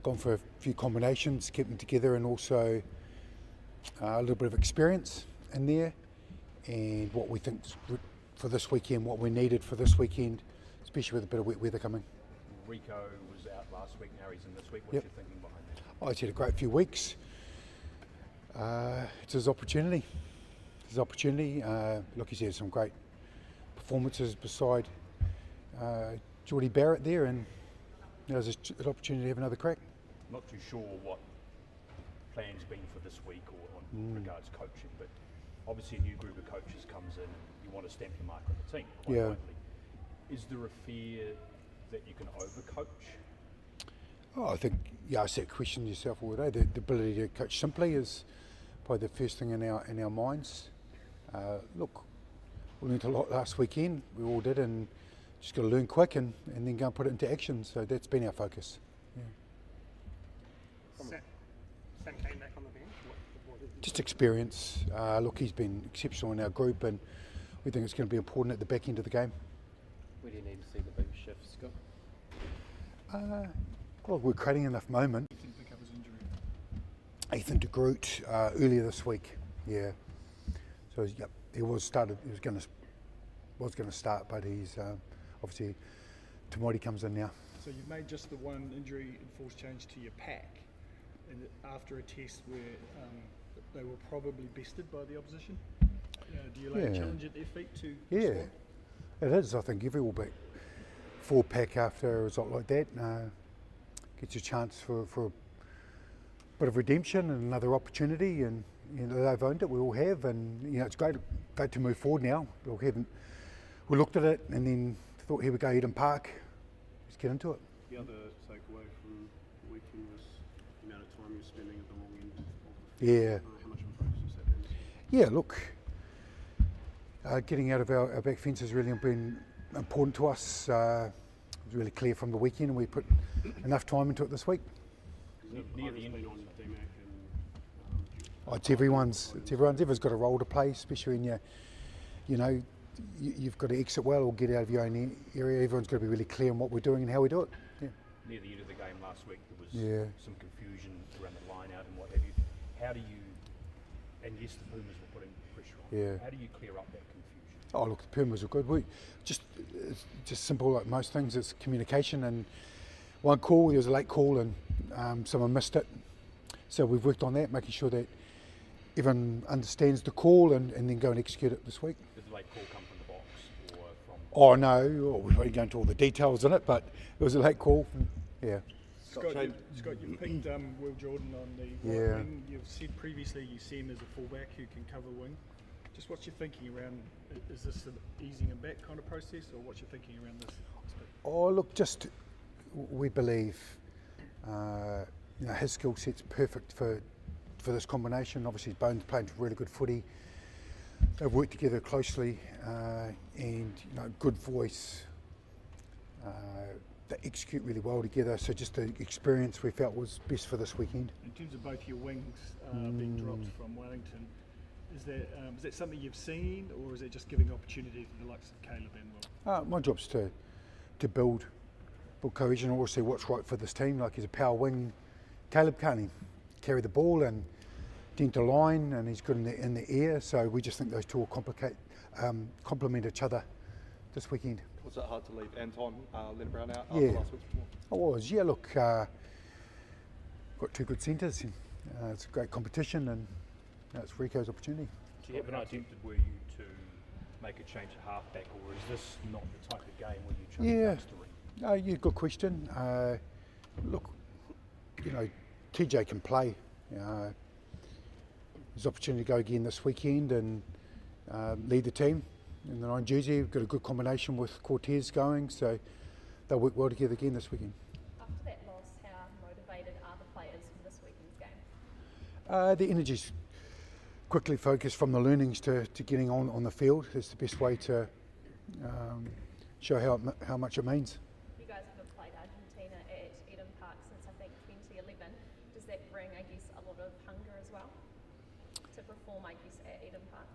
gone for a few combinations, kept them together, and also a little bit of experience in there, and what we think for this weekend, what we needed for this weekend, especially with a bit of wet weather coming. Rico was out last week, now he's in this week. What's Yep. your thinking behind that? Oh, he's had a great few weeks. It's his opportunity. Look, he's had some great performances beside Geordie Barrett there, and there's an opportunity to have another crack. Not too sure what plans been for this week or on regards coaching, but obviously a new group of coaches comes in and you want to stamp your mark on the team, quite Yeah. rightly. Is there a fear that you can overcoach? Oh, I think you asked that question yourself all day. The ability to coach simply is probably the first thing in our minds. Look, we learned a lot last weekend. We all did, and just got to learn quick and then go and put it into action. So that's been our focus. Yeah. Sam came back on the bench. What did you Just experience. Look, he's been exceptional in our group, and we think it's going to be important at the back end of the game. Where do you need to see the big shifts, Scott? Well, we're creating enough moment. think pick up his injury? Ethan de Groot earlier this week. Yeah. So yep, he was going to start, but he's obviously Tamori comes in now. So you've made just the one injury enforced change to your pack, and after a test where they were probably bested by the opposition. Do you lay a challenge at their feet to respond? It is. I think every All Black 4 pack after a result like that gets a chance for a bit of redemption and another opportunity, and they've owned it. We all have, and it's great to move forward now. We looked at it and then thought, here we go, Eden Park. Let's get into it. The other takeaway from the weekend was the amount of time you're spending at the wrong end of the field. Yeah. How much of a focus has that been? Yeah, look, getting out of our back fence has really been important to us. It was really clear from the weekend, and we put enough time into it this week. Near the end, been on DMAC and It's everyone's. Everyone's got a role to play, especially when you've got to exit well or get out of your own area. Everyone's got to be really clear on what we're doing and how we do it. Yeah. near the end of the game last week, there was some confusion around the line out and what have you. How do you, and yes, the Pumas were putting pressure on, how do you clear up that confusion? Oh, look, the Pumas were good. It's just simple, like most things. It's communication, and one call, there was a late call, and someone missed it. So we've worked on that, making sure that everyone understands the call and then go and execute it this week. Did the late call come from the box or from? Oh no, we won't go into all the details in it, but it was a late call. Yeah. Scott, you picked Will Jordan on the right wing. You've said previously you see him as a fullback who can cover wing. Just what's your thinking around, is this an easing him back kind of process, or what's your thinking around this? Oh look, we believe his skill set's perfect for this combination. Obviously Bones playing really good footy. They've worked together closely, and good voice. They execute really well together. So just the experience we felt was best for this weekend. In terms of both your wings being dropped from Wellington, is that something you've seen, or is it just giving opportunity to the likes of Caleb and Will? My job's to build cohesion, or see what's right for this team. Like, he's a power wing. Caleb can't carry the ball and dent a line, and he's good in the air. So we just think those two will complement each other this weekend. Was it hard to leave Anton Brown out Yeah. after last week's performance? It was. Yeah, look, got two good centres. It's a great competition, and it's Rico's opportunity. Do you have an attempted were you to make a change at halfback, or is this not the type of game where you try to master it? Yeah, good question. Look, TJ can play. There's opportunity to go again this weekend and lead the team in the 9 jersey. We've got a good combination with Cortez going, so they'll work well together again this weekend. After that loss, how motivated are the players for this weekend's game? The energy's quickly focused from the learnings to getting on the field. It's the best way to show how much it means. You guys haven't played Argentina at Eden Park since I think 2011. Does that bring, I guess, a lot of hunger as well to perform, I guess, at Eden Park?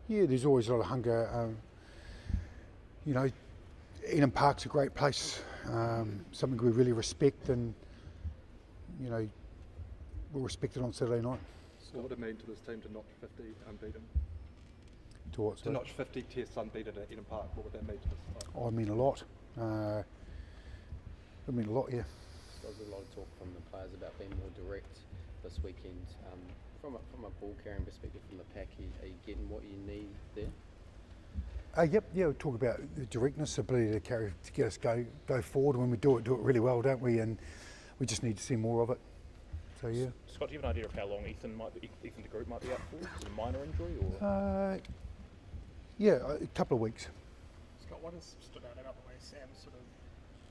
Yeah, there's always a lot of hunger. Eden Park's a great place, something we really respect, and you know, were respected on Saturday night. So what would it mean to this team to notch 50 unbeaten? To what? To sorry? notch 50 tests unbeaten at Eden Park, what would that mean to this side? Oh, I mean a lot. It mean a lot, yeah. There was a lot of talk from the players about being more direct this weekend. From a ball carrying perspective from the pack, are you getting what you need there? Yep, yeah, we talk about the directness, ability to carry, to get us go forward. When we do it really well, don't we? And we just need to see more of it. So yeah. Scott, do you have an idea of how long Ethan de Groot might be out for? Is it a minor injury or? Yeah, a couple of weeks. Scott, what has stood out about the way Sam sort of,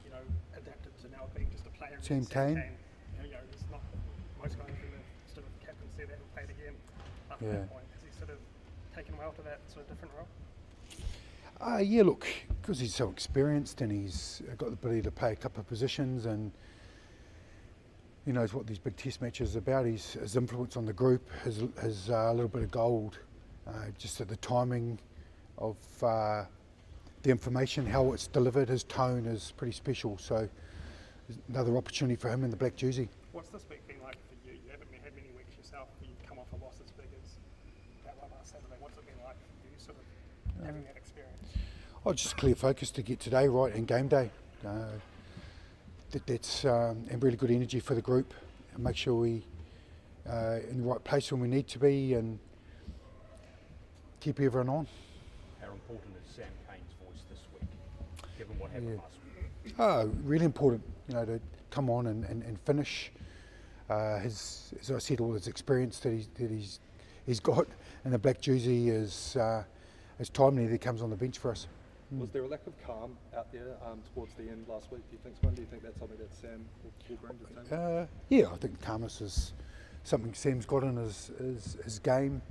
you know, adapted to now being just a player? Sam Kane. You know, it's not most guys in the sort of captaincy that have played again up to Yeah. that point. Has he sort of taken well to that sort of different role? Yeah, look, because he's so experienced and he's got the ability to play a couple of positions and he knows what these big test matches are about. His influence on the group, his little bit of gold, just at the timing of the information, how it's delivered, his tone is pretty special. So another opportunity for him in the black jersey. What's this week been like for you? You haven't had many weeks yourself. You've come off a loss as big as that one last Saturday. What's it been like for you, sort of having that experience? Oh, just clear focus to get today right and game day. That's and really good energy for the group. And make sure we in the right place when we need to be and keep everyone on. How important is Sam Kane's voice this week, given what happened last week? Oh, really important, you know, to come on and finish. As I said, all his experience that he's got in the black jersey is timely that he comes on the bench for us. Was there a lack of calm out there towards the end last week, do you think, Swan? Do you think that's something that Sam will bring to the table? Yeah, I think calmness is something Sam's got in his game.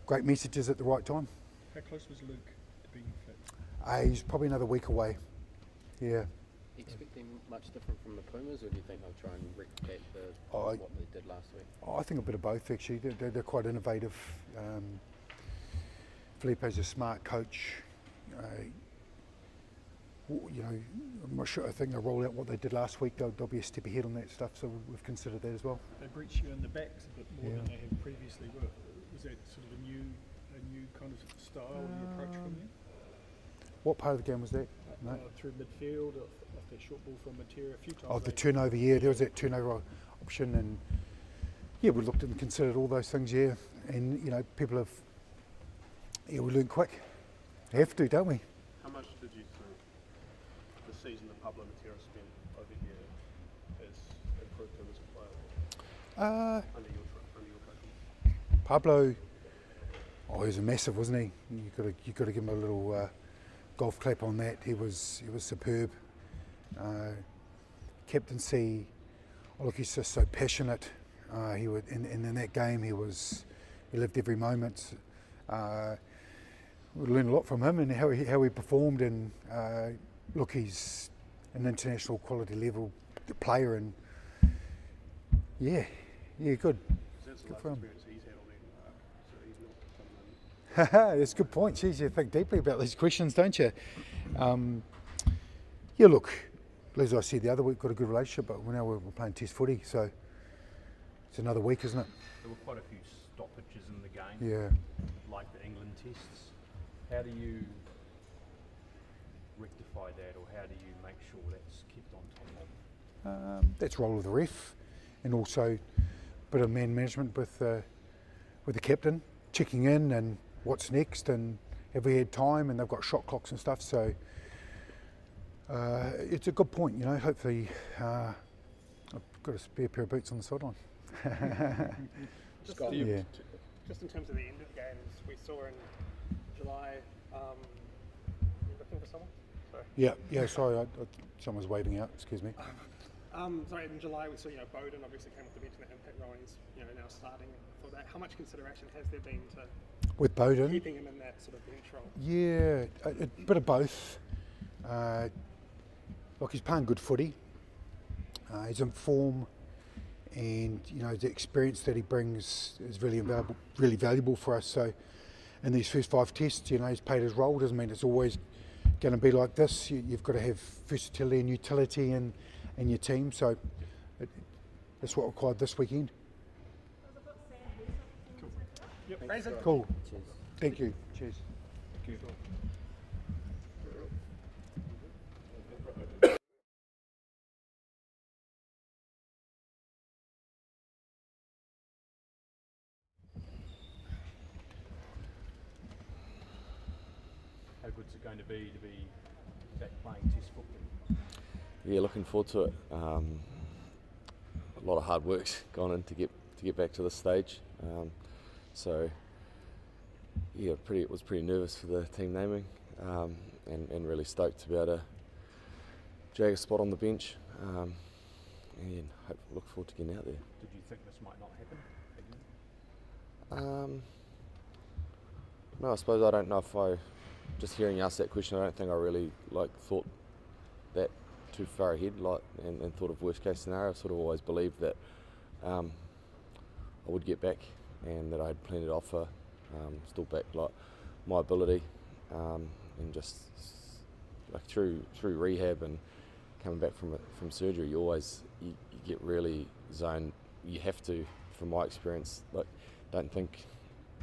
Great messages at the right time. How close was Luke to being fit? He's probably another week away. Yeah. Expecting much different from the Pumas, or do you think they'll try and replicate what they did last week? I think a bit of both, actually. They're quite innovative. Felipe's a smart coach. You know, I'm not sure. I think they'll roll out what they did last week. They'll be a step ahead on that stuff, so we've considered that as well. They breached you in the backs a bit more than they had previously. Was that sort of a new kind of style and approach from you? What part of the game was that? No. Through midfield, off that short ball from Matera a few times. Oh, the turnover, yeah. There was that turnover option, and yeah, we looked and considered all those things, yeah. And you know, people have, we learn quick. We have to, don't we? How much did you think the season that Pablo Matera spent over here has improved him as a player under your coaching? Pablo, he was a massive, wasn't he? You got to give him a little golf clap on that. He was superb. Captaincy. Oh, look, he's just so passionate. He would, in that game, he lived every moment. We learned a lot from him and how he performed. And look, he's an international quality level player, and yeah, good. That's the Good last for him. experience he's had on Eden Park, so he's not coming in. That's a good point. Jeez, you think deeply about these questions, don't you? Yeah, look, as I said the other week, got a good relationship, but now we're playing Test footy, so it's another week, isn't it? There were quite a few stoppages in the game, Yeah. like the England tests. How do you rectify that, or how do you make sure that's kept on top of? That's role of the ref, and also a bit of man management with the captain, checking in and what's next, and have we had time, and they've got shot clocks and stuff, so it's a good point, you know. Hopefully I've got a spare pair of boots on the sideline. Just, Yeah. just in terms of the end of the games, we saw in July, you looking for someone? Sorry. Yeah, sorry, someone's waving out, excuse me. Sorry, in July we saw, Bowden obviously came off the bench in that impact role, and he's, now starting for that. How much consideration has there been to With Bowden? keeping him in that sort of bench role? Yeah, a bit of both. Look, he's playing good footy. He's in form, and the experience that he brings is really valuable for us. So, in these first 5 tests, he's played his role. Doesn't mean it's always going to be like this. You've got to have versatility and utility, and in your team. So that's what required this weekend. Cool. Cheers. Thank you. Cheers. How good's it going to be back playing Test football? Yeah, looking forward to it. A lot of hard work's gone in to get back to this stage. So yeah, was pretty nervous for the team naming, and really stoked to be able to jag a spot on the bench, and look forward to getting out there. Did you think this might not happen again? No, I suppose I don't know if just hearing you ask that question, I don't think I really thought that too far ahead, and thought of worst case scenario. I sort of always believed that I would get back and that I had plenty to offer, still back my ability, and just through rehab and coming back from surgery, you get really zoned. You have to, from my experience, don't think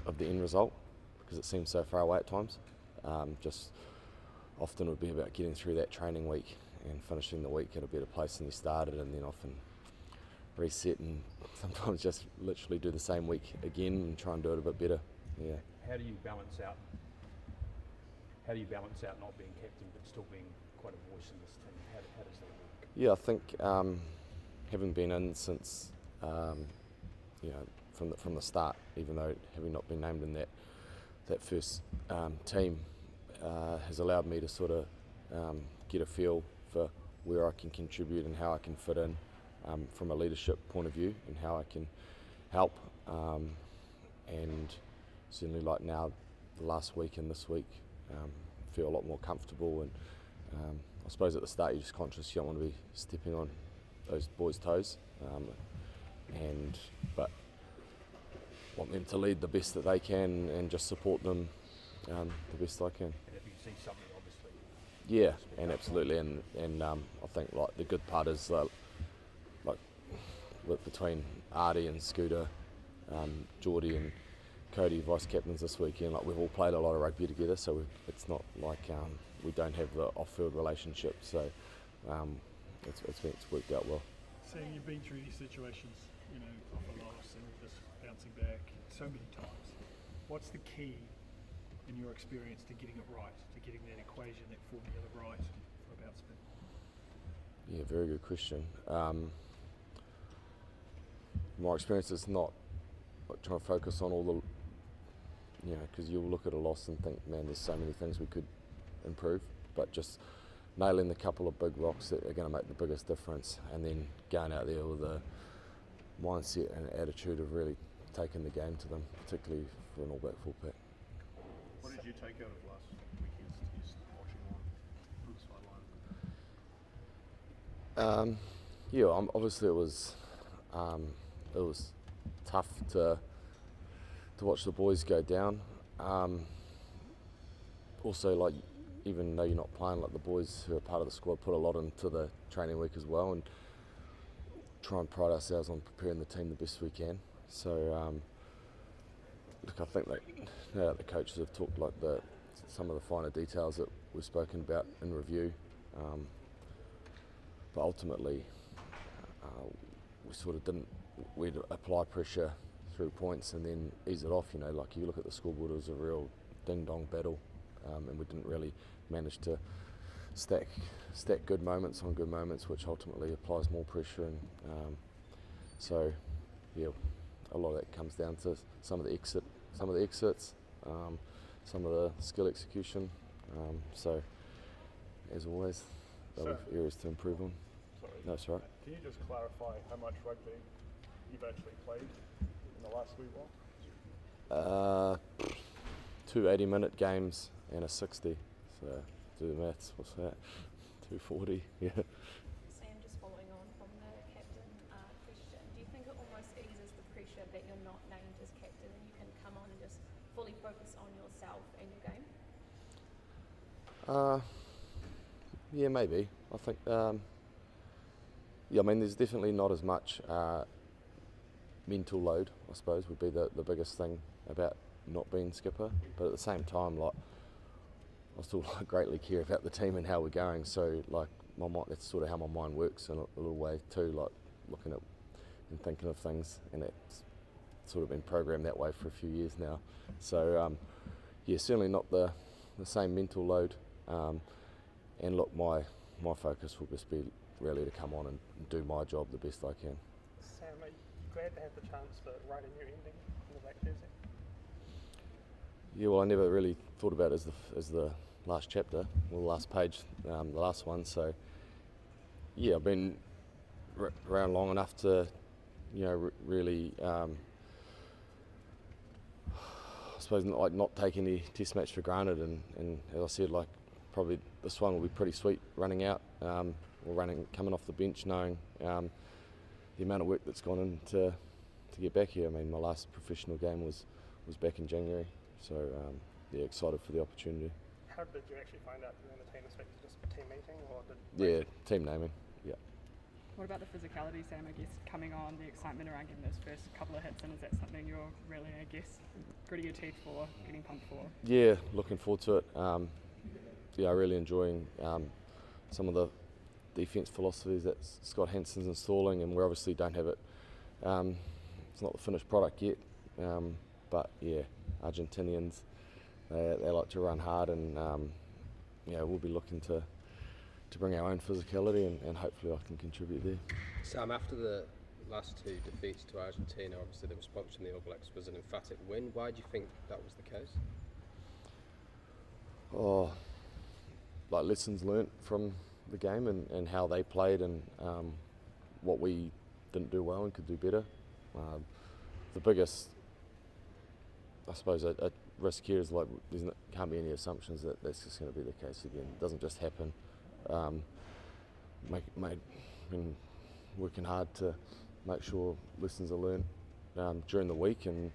of the end result because it seems so far away at times. Just often would be about getting through that training week and finishing the week at a better place than you started, and then often reset and sometimes just literally do the same week again and try and do it a bit better. Yeah. How do you balance out not being captain but still being quite a voice in this team? How does that work? Yeah, I think having been in since from the start, even though having not been named in that first team, has allowed me to sort of get a feel for where I can contribute and how I can fit in from a leadership point of view and how I can help. And certainly now, the last week and this week, feel a lot more comfortable. And I suppose at the start you're just conscious you don't want to be stepping on those boys' toes, but want them to lead the best that they can and just support them the best I can. And if you see something, obviously. Yeah, and absolutely, and I think the good part is between Artie and Scooter, Geordie and Cody, vice captains this weekend. We've all played a lot of rugby together, so it's not like we don't have the off-field relationship. So it's worked out well. Sam, you've been through these situations, off a loss and just bouncing back so many times. What's the key, in your experience, to getting it right, to getting that equation, that formula right for a bounce back? Yeah, very good question. My experience is not trying to focus on all the, because you'll look at a loss and think, man, there's so many things we could improve, but just nailing the couple of big rocks that are going to make the biggest difference, and then going out there with a mindset and attitude of really taking the game to them, particularly for an All Black full pack. What did you take out of last weekend's test, watching on the sideline? Obviously it was tough to watch the boys go down. Also, even though you're not playing, the boys who are part of the squad put a lot into the training week as well, and try and pride ourselves on preparing the team the best we can. So, I think that the coaches have talked some of the finer details that we've spoken about in review, but ultimately we sort of we'd apply pressure through points and then ease it off. You look at the scoreboard, it was a real ding-dong battle, and we didn't really manage to stack good moments on good moments, which ultimately applies more pressure. And so, yeah, a lot of that comes down to some of the exits, some of the skill execution. So, as always, there'll be areas to improve on. Sorry. No, it's all right. Can you just clarify how much rugby you've actually played in the last wee while? 2 80-minute games and a 60. So do the maths. What's that? 240. Yeah. Sam, just following on from the captain question, do you think it almost eases the pressure that you're not named as captain and you can come on and just fully focus on yourself and your game? Yeah, maybe. I think Yeah, I mean, there's definitely not as much mental load, I suppose, would be the biggest thing about not being skipper. But at the same time, like, I still greatly care about the team and how we're going. So, like, my mind, that's sort of how my mind works in a little way too. Like, looking at and thinking of things, and it's sort of been programmed that way for a few years now. So, yeah, certainly not the same mental load. And look, my focus will just be really to come on and do my job the best I can. Sam, are you glad to have the chance to write a new ending in the black jersey? Yeah, well, I never really thought about it as the last chapter, or the last page, the last one. So, yeah, I've been around long enough to, you know, really, I suppose, not take any test match for granted. And as I said, like, probably this one will be pretty sweet running out, or coming off the bench, knowing the amount of work that's gone into to get back here. I mean, my last professional game was back in January, so yeah, excited for the opportunity. How did you actually find out during the team? Was it just a team meeting, or did? Yeah, team naming. Yeah. What about the physicality, Sam? I guess coming on, the excitement around getting those first couple of hits, and is that something you're really, I guess, gritting your teeth for, getting pumped for? Yeah, looking forward to it. Yeah, really enjoying some of the defence philosophies that Scott Hansen's installing, and we obviously don't have it. It's not the finished product yet, but yeah, Argentinians, they like to run hard, and yeah, we'll be looking to bring our own physicality, and hopefully I can contribute there. Sam, after the last two defeats to Argentina, obviously the response from the All Blacks was an emphatic win. Why do you think that was the case? Oh, like lessons learnt from the game, and how they played, and what we didn't do well and could do better. The biggest, I suppose, a risk here is like can't be any assumptions that that's just going to be the case again. It doesn't just happen. Been working hard to make sure lessons are learned during the week, and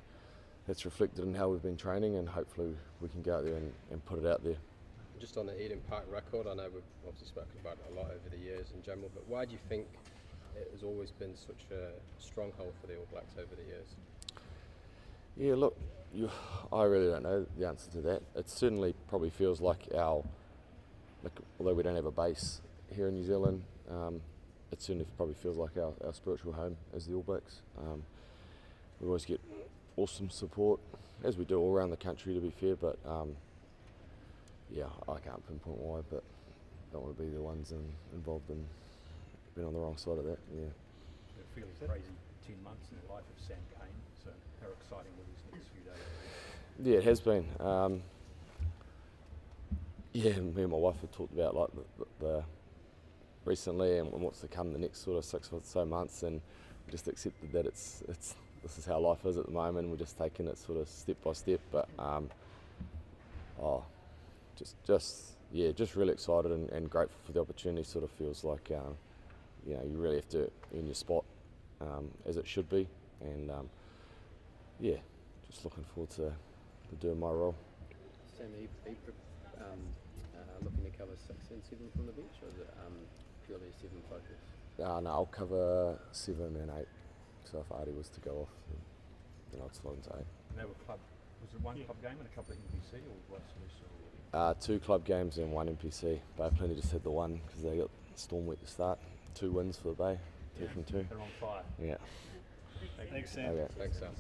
that's reflected in how we've been training, and hopefully we can go out there and put it out there. Just on the Eden Park record, I know we've obviously spoken about it a lot over the years in general, but why do you think it has always been such a stronghold for the All Blacks over the years? Yeah, look, I really don't know the answer to that. It certainly probably feels like although we don't have a base here in New Zealand, it certainly probably feels like our spiritual home as the All Blacks. We always get awesome support, as we do all around the country, to be fair, but yeah, I can't pinpoint why, but don't want to be the ones involved in being on the wrong side of that. Yeah. It feels crazy 10 months in the life of Sam Cane, so how exciting will these next few days be? Yeah, it has been. Yeah, me and my wife have talked about like the recently and what's to come the next sort of 6 or so months, and we just accepted that it's this is how life is at the moment. We're just taking it sort of step by step, but just really excited and grateful for the opportunity. Sort of feels like you know, you really have to earn your spot as it should be, and yeah, just looking forward to doing my role. Sam, are you looking to cover 6 and 7 from the bench, or is it purely 7 focus? No, I'll cover 7 and 8. So if Artie was to go off, then I'd slot into 8. And they were was it one club game and a couple of NPC, or vice versa? 2 club games and 1 NPC. Bay Plenty just had the one because they got Storm week to start. 2 wins for the Bay, 2 from 2. They're on fire. Yeah. Thanks, Sam. Okay. Thanks, Sam.